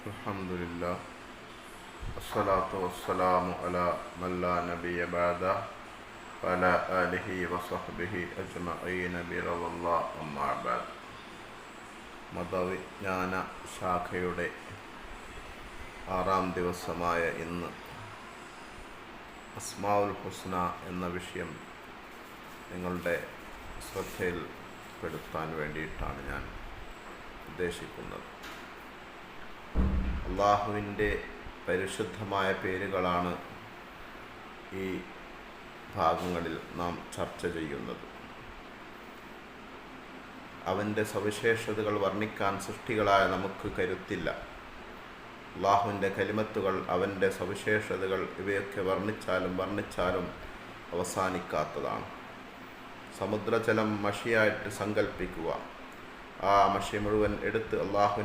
അൽഹംദുലില്ലാഹ് വസ്സലാത്തു വസ്സലാമു അലാ മൻ ലാ നബിയ്യ ബഅദ വഅലാ ആലിഹി വസഹ്ബിഹി അജ്മഈന ബിറളില്ലാഹി അമ്മാ ബഅദ്. മതവിജ്ഞാന ശാഖയുടെ 6-ാം ദിവസമായ ഇന്ന് അസ്മാഉൽ ഹുസ്ന എന്ന വിഷയം നിങ്ങളുടെ ശ്രദ്ധയിൽപ്പെടുത്താൻ വേണ്ടിയിട്ടാണ് ഞാൻ ഉദ്ദേശിക്കുന്നത്. അള്ളാഹുവിൻ്റെ പരിശുദ്ധമായ പേരുകളാണ് ഈ ഭാഗങ്ങളിൽ നാം ചർച്ച ചെയ്യുന്നത്. അവൻ്റെ സവിശേഷതകൾ വർണ്ണിക്കാൻ സൃഷ്ടികളായ നമുക്ക് കരുത്തില്ല. അള്ളാഹുവിൻ്റെ കലിമത്തുകൾ, അവൻ്റെ സവിശേഷതകൾ ഇവയൊക്കെ വർണ്ണിച്ചാലും അവസാനിക്കാത്തതാണ്. സമുദ്രജലം മഷിയായിട്ട് സങ്കല്പിക്കുക, ആ മഷി മുഴുവൻ എടുത്ത് അള്ളാഹു